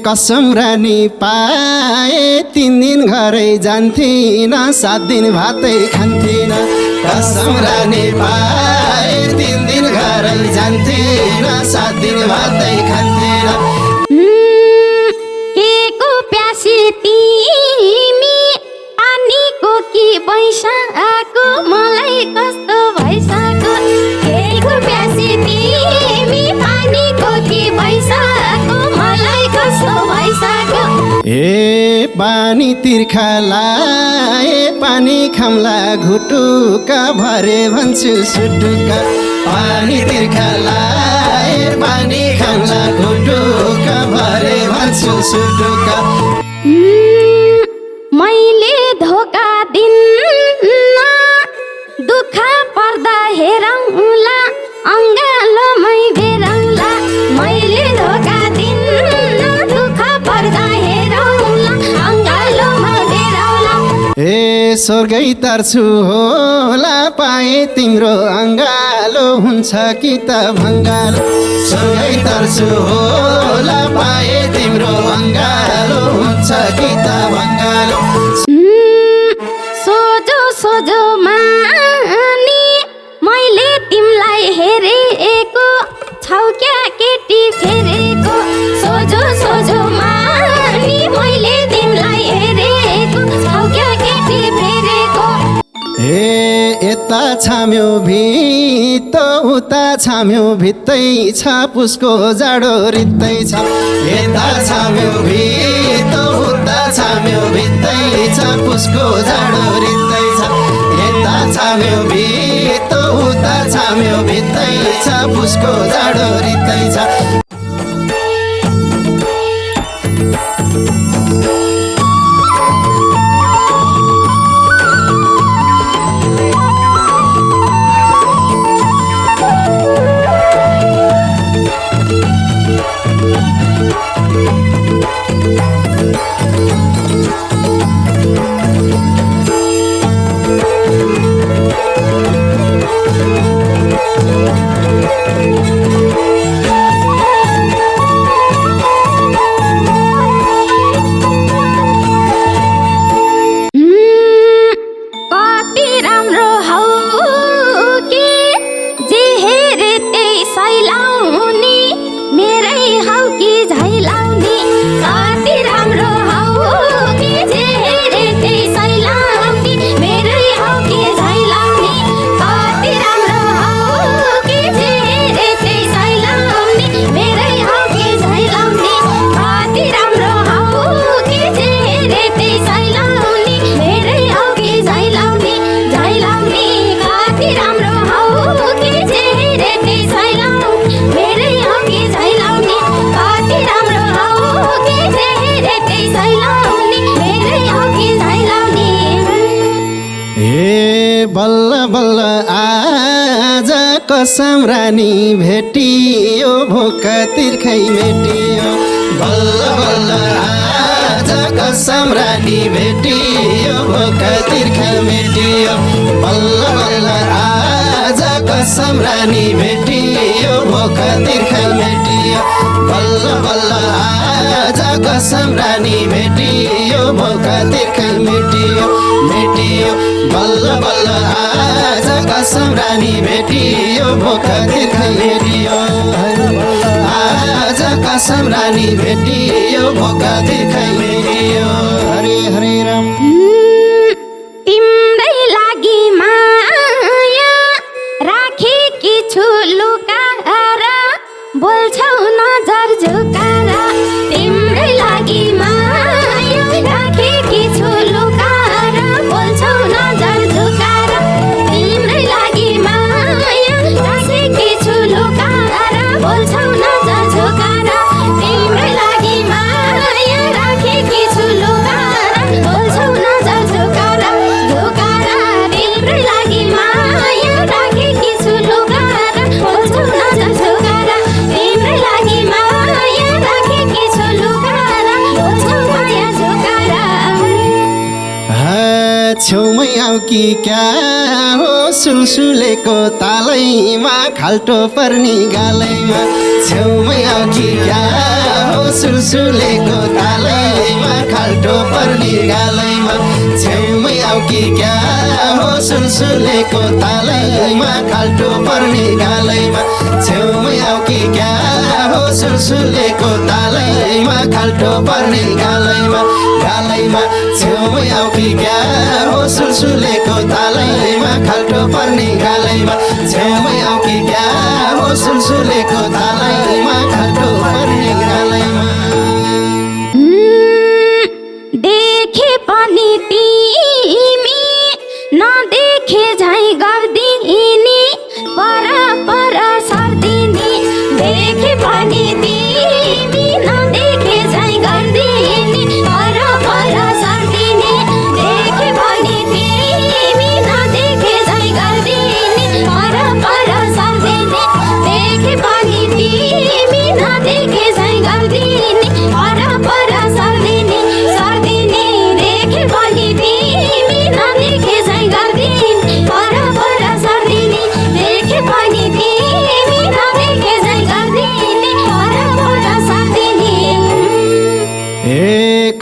कसम रानी पाए 3 दिन घरै जान्थिन 7 दिन भातै खान्थिन कसम रानी पाए 3 दिन घरै जान्थिन 7 दिन भातै खान्थिन केको प्यासी तिमी पानीको कि पैसाको मलाई कस्तो भइसक्यो केको प्यासी तिमी पानीको कि पैसाको मलाई कस्तो भइसक्यो ए पानी तिर्खाला ए पानी खाम्ला घुटुका भरे भन्छु सुटुका पानी तिर्खाला ए पानी खाम्ला घुटुका भरे भन्छु सुटुका मैले धोका दिन्न दुःख पर्दा हेरौँला अङ्गालोमै बेरौँला मैले धोका दिन्न दुःख पर्दा हेरौँला अङ्गालोमा बेरौँला ए स्वर्गै तर्छु होला पाए तिम्रो अङ्गालो हुन्छ कि त भङ्गालो स्वर्गै तर्छु होला पाए तिम्रो अङ्गालो हुन्छ कि त भङ्गालो सोझो सोझो मानी मैले तिमीलाई हेरेको छौ क्या केटी फेरेको सोझो सोझो मानी मैले तिमीलाई हेरेको छौ क्या केटी फेरेको यता छाम्यो भित्त उता छाम्यो भित्तै छ पुसको जाडो रित्तै छ यता छाम्यो भित्त उता छाम्यो भित्तै छ पुसको जाडो रित्तै छ यता छाम्यो भित्त उता छाम्यो भित्तै छ पुसको जाडो रित्तै छ बल्ल बल्ल आज कसम रानी भेटियो भोका तिर्खै मेटियो बल्ल बल्ल आज कसम रानी भेटियो भोका तिर्खै मेटियो बल्ल बल्ल आज कसम रानी भेटियो भोका तिर्खै मेटियो बल्ल बल्ल आज कसम रानी भेटियो भोका तिर्खै मेटियो मेटियो बल्ल बल्ल आज कसम रानी भेटियो भोका तिर्खै मेटियो आज कसम रानी भेटियो भोका तिर्खै मेटियो हरे हरे राम तिम्रै लागि माया राखेकी छु लुकाएर बोल्छौ नजर झुकाएर तिम्रै लागि माया राखेकी छु लुकाएर बोल्छौ नजर झुकाएर तिम्रै लागि माया राखेकी छु लुकाएर बोल्छौ नजर झुकाएर तिम्रै लागि माया राखेकी छु लुकाएर बोल्छौ नजर झुकाएर झुकाएर तिम्रै लागि माया राखेकी छु लुकाएर बोल्छौ नजर झुकाएर तिम्रै लागि माया राखेकी छु लुकाएर बोल्छौ नजर झुकाएर छेउमै आऊ कि क्या हो सुलसुलेको तालैमा खाल्टो पर्नी गालैमा छेउमै आऊ कि क्या हो सुलसुलेको तालैमा खाल्टो पर्ने गालैमा छेउमै आऊ कि क्या हो सुलसुलेको तालैमा खाल्टो पर्ने गालैमा छेउमै आऊ कि क्या हो सुलसुलेको तालैमा खाल्टो पर्ने गालैमा गालैमा छेउमै आऊ कि क्या हो सुलसुलेको तालैमा खाल्टो पर्ने गालैमा छेउमै आऊ कि क्या हो सुलसुलेको तालैमा खाल्टो पर्ने गालैमा देखे पनि तिमी नदेखे झै गर्दिनी पर पर सर्दिनी देखे पनि तिमी नदेखे झै गर्दिनी पर पर सर्दिनी देखे पनि तिमी नदेखे झै गर्दिनी पर पर सर्दिनी देखे पनि तिमी नदेखे झै गर्दिनी पर पर सर्दिनी सर्दिनी देखे पनि तिमी नदेखे झै गर्दिनी पर पर सर्दिनी देखे पनि तिमी नदेखे झै गर्दिनी पर पर सर्दिनी ए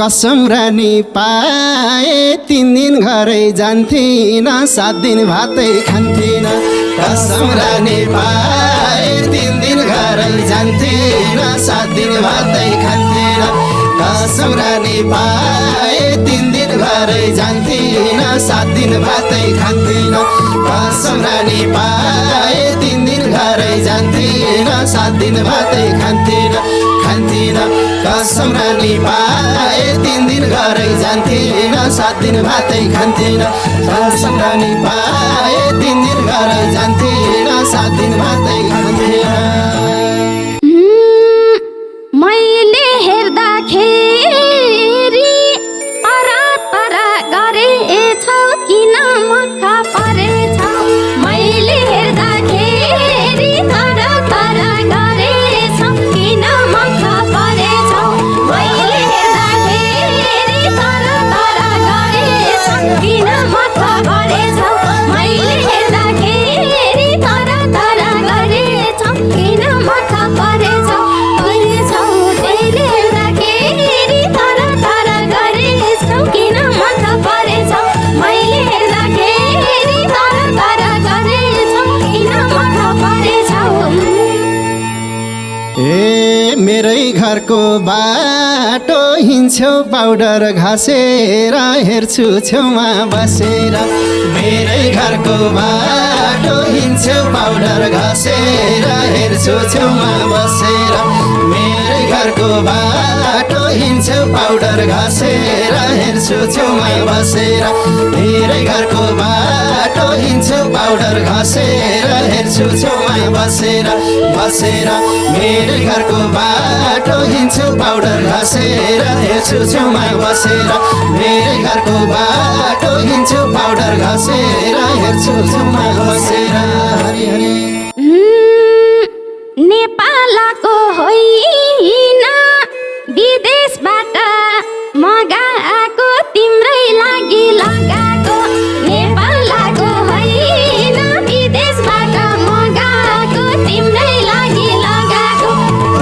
कसम रानी पाए 3 दिन घरै जान्थिन 7 दिन भातै खान्थिन कसम रानी पाए 3 दिन घरै जान्थिन 7 दिन भातै खान्थिन कसम रानी पाए 3 दिन घरै जान्थिन 7 दिन भातै खान्थिन कसम रानी पाए 3 दिन घरै जान्थिन 7 दिन भातै खान्थिन खान्थिन कसम रानी पाए 3 दिन घरै जान्थिन 7 दिन भातै खान्थिन कसम रानी पाए 3 दिन घरै जान्थिन 7 दिन भातै खान्थिन मैले हेर्दाखेरि तरा तरा गरेछौ किन मखा परेछौ मैले हेर्दाखेरि तरा तरा गरेछौ किन मखा परेछौ मैले हेर्दाखेरि तरा तरा गरेछौ किन मखा परेछौ मैले हेर्दाखेरि तरा तरा गरेछौ किन मखा परेछौ ए मेरै घरको बाटो हिँड्छौ पाउडर घाँसेर हेर्छु छेउमा बसेर मेरै घरको बाटो हिँड्छौ पाउडर घाँसेर हेर्छु छेउमा बसेर मेरै घरको बाटो हिँड्छौ पाउडर घाँसेर हेर्छु छेउमा बसेर मेरै घरको बाटो हिँड्छौ पाउडर घाँसेर हेर्छु छेउमा बसेर बसेर मेरै घरको बाटो हिँड्छु पाउडर घाँसेर हेर्छु छेउमा बसेर मेरै घरको बाटो हिँड्छु पाउडर घाँसेर हेर्छु छेउमा बसेर हरि हरि नेपालको होइन विदेशबाट मगाएको तिम्रै लागि लगाएको नेपालको होइन विदेशबाट मगाएको तिम्रै लागि लगाएको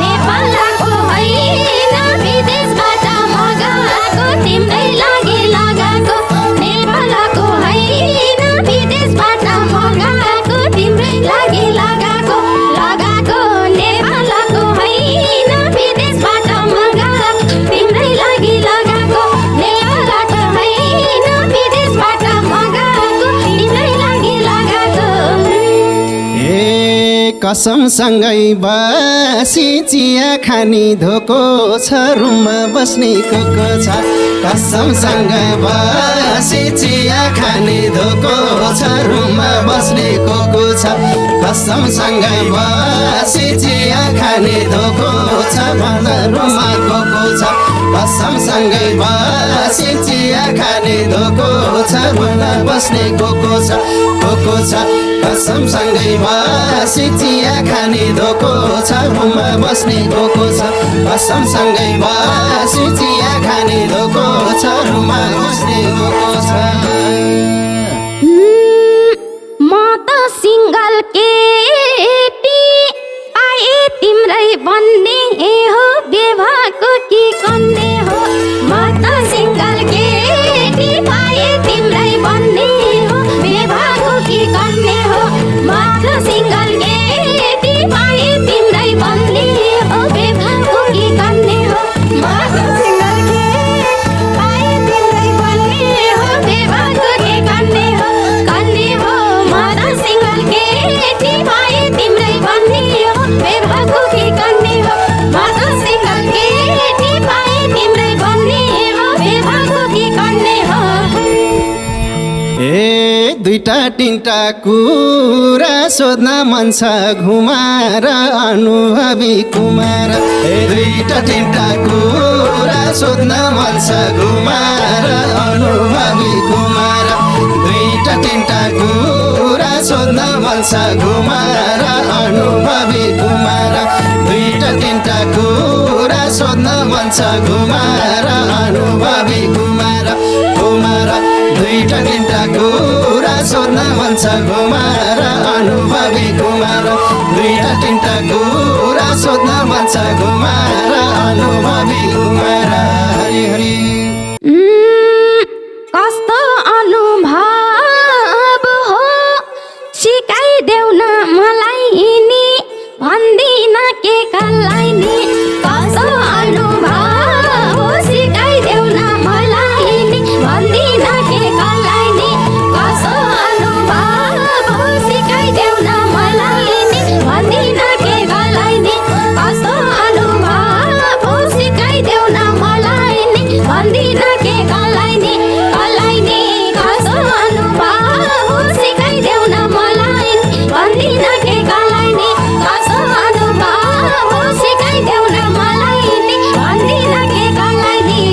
नेपालको होइन विदेशबाट मगाएको तिम्रै लागि लगाएको नेपालको होइन विदेशबाट मगाएको तिम्रै लागि लगाएको लगाएको नेपालको होइन विदेशबाट मगाएको तिम्रै लागि लगाएको नेपालको होइन विदेशबाट मगाएको तिम्रै लागि लगाएको ए कसमसँगै बसी चिया खानी धोको छ रुममा बस्ने कोको छ कसमसँगै बसी चिया खानी धोको छ रुममा बस्ने कोको छ कसमसँगै बसी चिया खानी धोको छ रुममा कोको छ कसमसँगै बसी चिया खानी धोको छ रुममा बस्ने कोको छ कसमसँगै बसी चिया खानी धोको छ रुममा बस्ने कोको छ कसमसँगै बसी चिया खानी धोको छ रुममा बस्ने कोको छ म त सिङ्गल केटी पाए तिम्रै बन्ने हो बेभाको कि कन्ने हो म त सिङ्गल केटी पाए तिम्रै बन्ने हो बेभाको कि कन्ने हो ए दुईटा तिनटा कुरा सोध्न मन छ घुमाएर अनुभवी कुमार ए दुईटा तिनटा कुरा सोध्न मन छ घुमाएर अनुभवी कुमार दुईटा तिनटा कुरा सोध्न मन छ घुमाएर अनुभवी कुमार दुईटा तिनटा कुरा सोध्न मन छ घुमाएर अनुभवी कुमार कुमार दुईटा तिनटा कुरा सोध्न मन छ घुमाएर अनुभवी कुमार दुईटा तिनटा कुरा सोध्न मन छ घुमाएर अनुभवी कुमार हरि हरि कस्तो अनुभव हो सिकाइदेऊ न मलाई नि भन्दिन के कसलाई नि कस्तो अनुभव हो सिकाइदेऊ न मलाई नि भन्दिन के कसलाई नि कस्तो अनुभव हो सिकाइदेऊ न मलाई नि भन्दिन के कसलाई नि कस्तो अनुभव हो सिकाइदेऊ न मलाई नि भन्दिन के कसलाई नि कसलाई नि कस्तो अनुभव हो सिकाइदेऊ न मलाई नि भन्दिन के कसलाई नि कस्तो अनुभव हो सिकाइदेऊ न मलाई नि भन्दिन के कसलाई नि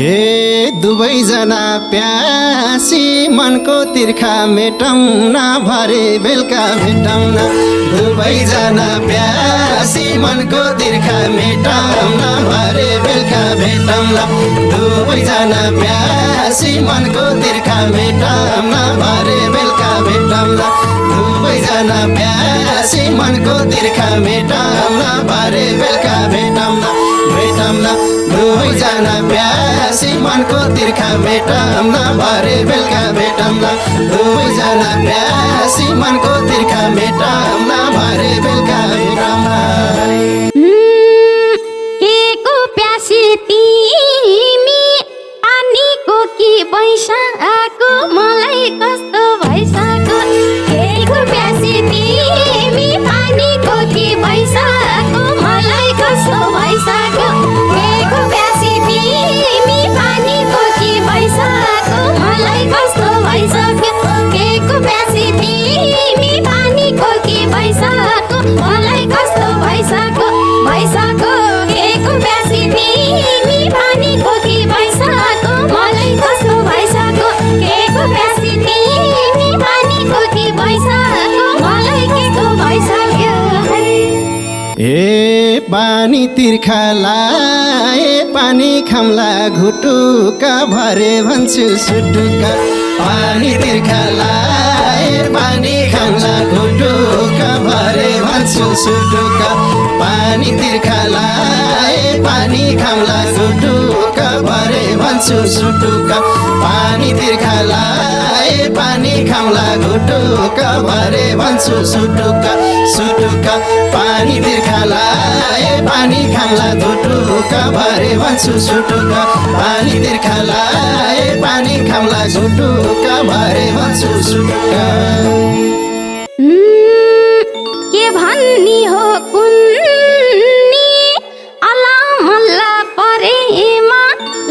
ए दुवैजना प्यासी मनको तिर्खा मेटाउन भरे बेलुका भेटाउन दुवैजना प्यासी मनको तिर्खा मेटाउन भरे बेलुका भेटाउन दुवैजना प्यासी मनको तिर्खा मेटाउन भरे बेलुका भेटाउन दुवैजना प्यासी मनको तिर्खा मेटाउन भरे बेलुका भेटाउन भेटाउन दुवैजना प्यासी मनको तिर्खा मेटाउन भरे बेलुका भेटाउन दुवैजना प्यासी मनको तिर्खा मेटाउन भरे बेलुका भेटाउन केको प्यासी तिमी पानीको कि पैसाको मलाई कस्तो भइसक्यो केको प्यासी तिमी पानीको कि पैसाको मलाई कस्तो भइसक्यो केको प्यासी तिमी पानीको कि पैसाको मलाई कस्तो भइसक्यो केको प्यासी तिमी पानीको कि पैसाको मलाई कस्तो भइसक्यो भइसक्यो केको प्यासी तिमी पानीको कि पैसाको मलाई कस्तो भइसक्यो केको प्यासी तिमी पानीको कि पैसाको मलाई केको भइसक्यो ए पानी तिर्खा लाए पानी खाम्ला घुटुका भरे भन्छु सुटुका पानी तिर्खा लाए पानी खाम्ला घुटुका भरे भन्छु सुटुका पानी तिर्खा लाए पानी खाम्ला घुटुका भरे भन्छु सुटुका पानी तिर्खा लाए पानी खाम्ला घुटुका भरे भन्छु सुटुका सुटुका पानी तिर्खा लाए पानी खाम्ला घुटुका भरे भन्छु सुटुका पानी तिर्खा लाए पानी खाम्ला घुटुका भरे भन्छु सुटुका के भन्नी हो कुन्नी अलामल्ला परेमा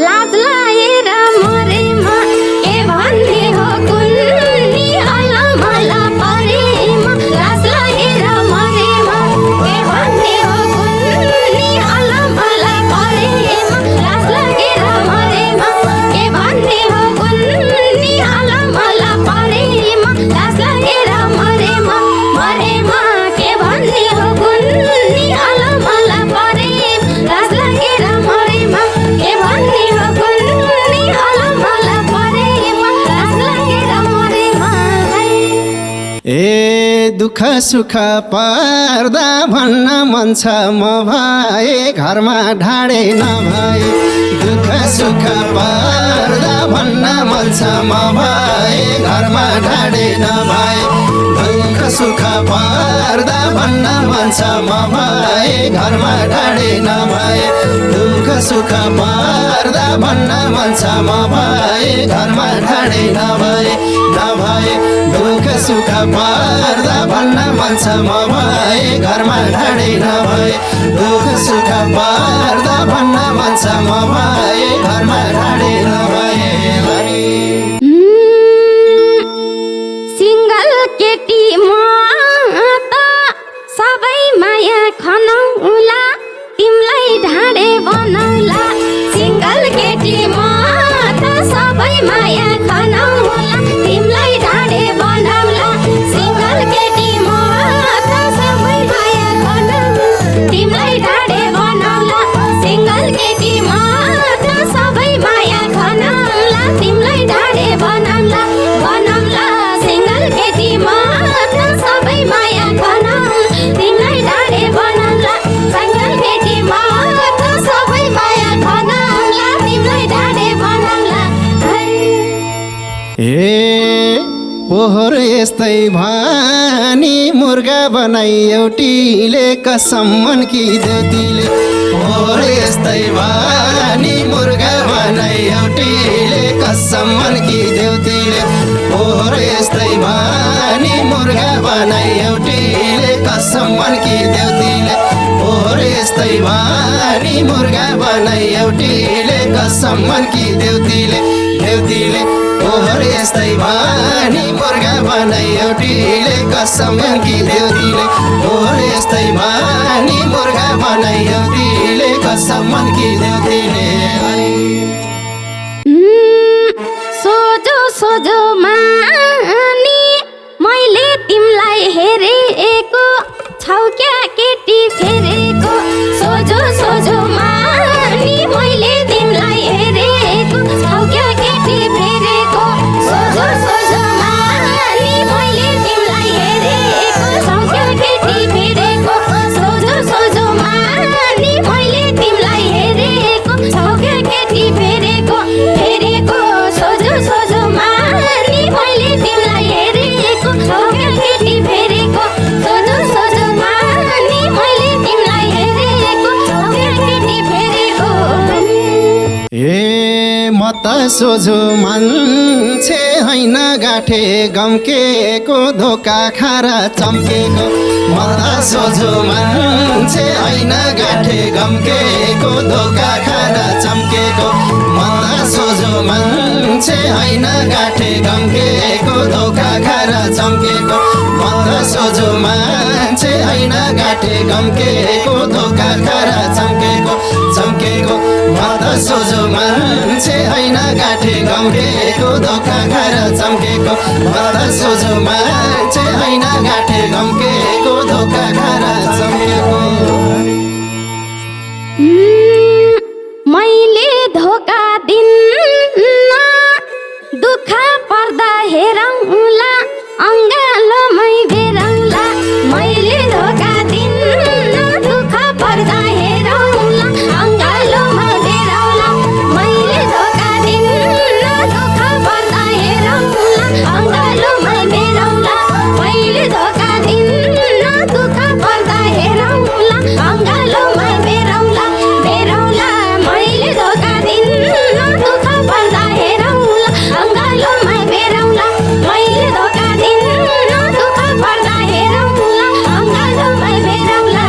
लाज लाएर मरेमा के भन्ने हो कुन्नी अलामल्ला परेमा लाज लाएर मरेमा के भन्ने हो कुन्नी अलामल्ला परेमा लाज लाएर मरेमा के भन्ने हो कुन्नी अलामल्ला परेमा लाज लाएर मरेमा मरेमा के भन्ने हो कुन्नी अलामल्ला परेमा लाज लागेर मरेमा के भन्ने हो कुन्नी अलामल्ला परेमा लाज लागेर मरेमा ए दुःख सुख पर्दा भन्न मन छ म भए घरमा ढाडे नभए दुःख सुख पर्दा भन्न मन छ म भए घरमा ढाडे नभए दुःख सुख पर्दा भन्न मन छ म भए घरमा ढाडे नभए दुःख सुख पर्दा भन्न मन छ म भए घरमा ढाडे नभए दुःख सुख पर्दा भन्न मन छ म भए घरमा ढाडे नभए दुःख सुख पर्दा भन्न मन छ म भए घरमा ढाडे नभए सिंगल केटी म त सबै माया खनाउला तिमलाई ढाडे बनाउला सिंगल केटी म त सबै माया खनाउला तिमलाई ढाडे बनाउला सिंगल केटी म त सबै माया खनाउला तिमलाई ढाडे बनाउला सिंगल केटी म त सबै माया खनाउला तिमलाई ढाडे बनाउला बनाउला सिंगल केटी म त सबै माया खनाउला तिमलाई ढाडे बनाउला सिंगल केटी म त सबै माया खनाउला तिमलाई ढाडे बनाउला पोहोर यस्तै भानी मुर्गा बनाई एउटीले कसम मनकी देउतीले पोहोर यस्तै भानी मुर्गा बनाई एउटीले कसम मनकी देउतीले पोहोर यस्तै भानी मुर्गा बनाई एउटीले कसम मनकी देउतीले पोहोर यस्तै भानी मुर्गा बनाई एउटीले कसम मनकी देउतीले देउतीले पोहोर यस्तै भानी मुर्गा बनाई एउटीले कसम मनकी देउतीले पोहोर यस्तै भानी मुर्गा बनाई एउटीले कसम मनकी देउतीले सोझो सोझो मानी मैले तिमलाई हेरेको छौ क्या केटी फेरेको सोझो सोझो मानी मैले तिमलाई हेरेको छौ क्या केटी फेरेको सोझो सोझो मानी मैले तिमलाई हेरेको छौ क्या केटी फेरेको सोझो सोझो मानी मैले तिमलाई हेरेको छौ क्या केटी फेरेको फेरेको सोझो सोझो मानी मैले तिमलाई हेरेको छौ क्या केटी फेरेको सोझो सोझो मानी मैले तिमलाई हेरेको छौ क्या केटी फेरेको म त सोझो मान्छे होइन गाठे गम्केको धोका खारा चम्केको म त सोझो मान्छे होइन गाठे गम्केको धोका खारा चम्केको म त सोझो मान्छे होइन गाठे गम्केको धोका खारा चम्केको म त सोझो मान्छे होइन गाठे गम्केको धोका खारा चम्केको चम्केको म त सोझो मान्छे होइन गाठे गम्केको धोका खारा चम्केको म त सोझो मान्छे होइन गाठे गम्केको धोका खारा चम्केको मैले धोका दिन्न दुःख पर्दा हेरौँला अङ्गालोमै बेरौँला मैले धोका दिन्न दुःख पर्दा हेरौँला अङ्गालोमा बेरौँला मैले धोका दिन्न दुःख पर्दा हेरौँला अङ्गालोमा बेरौँला मैले धोका दिन्न दुःख पर्दा हेरौँला अङ्गालोमा बेरौँला बेरौँला मैले धोका दिन्न दुःख पर्दा हेरौँला अङ्गालोमा बेरौँला मैले धोका दिन्न दुःख पर्दा हेरौँला अङ्गालोमा बेरौँला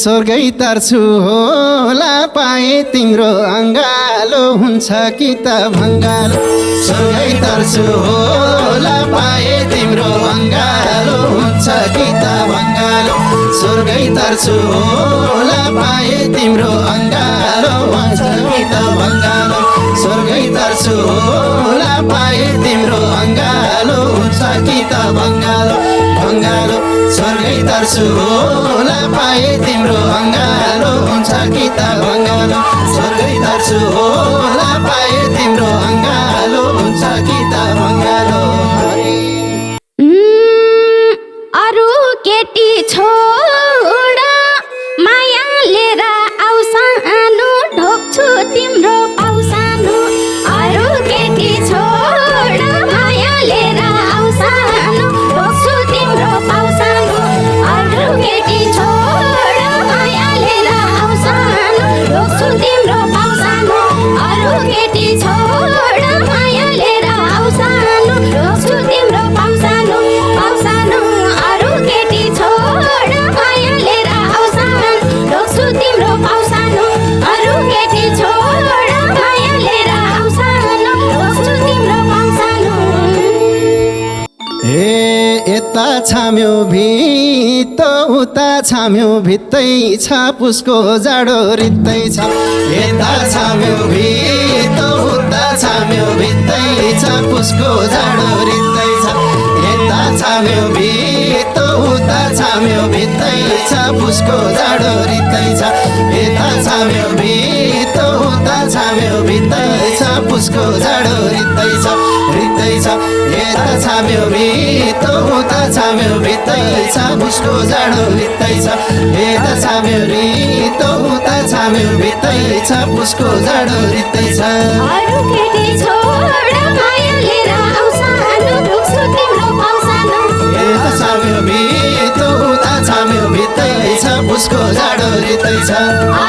स्वर्गै तर्छु होला पाए तिम्रो अङ्गालो हुन्छ कि त भङ्गालो स्वर्गै तर्छु होला पाए तिम्रो अङ्गालो हुन्छ कि त भङ्गालो स्वर्गै तर्छु होला पाए तिम्रो अङ्गालो हुन्छ कि त भङ्गालो स्वर्गै तर्छु होला पाए तिम्रो अङ्गालो हुन्छ कि त भङ्गालो भङ्गालो स्वर्गै तर्छु होला पाए तिम्रो अङ्गालो हुन्छ कि त भङ्गालो स्वर्गै तर्छु होला पाए तिम्रो अङ्गालो हुन्छ कि त भङ्गालो अरू केटी छोड माया लिएर आउ सानो ढोक्छु तिम्रो पाउ सानो अरू केटी छोड माया लिएर आउ सानो छाम्यो भित्तो उता छाम्यो भित्तै छ पुसको जाडो रित्तै छ यता छाम्यो भित्तो उता छाम्यो भित्तै छ पुसको जाडो रित्तै छ यता छाम्यो भित्तो उता छाम्यो भित्तै छ पुसको जाडो रित्तै छ यता छाम्यो भित्तो उता छाम्यो भित्तै छ पुसको जाडो रित्तै छ यता छाम्यो भित्तो उता छाम्यो भित्तै छ पुसको जाडो रित्तै छ यता छाम्यो भित्तो उता छाम्यो भित्तै छ पुसको जाडो रित्तै छ अरू केटी छोड माया लिएर आउँछ आनु ढुक्छु तिम्रो पाउसानो यता छाम्यो भित्तो उता छाम्यो भित्तै छ पुसको जाडो रित्तै छ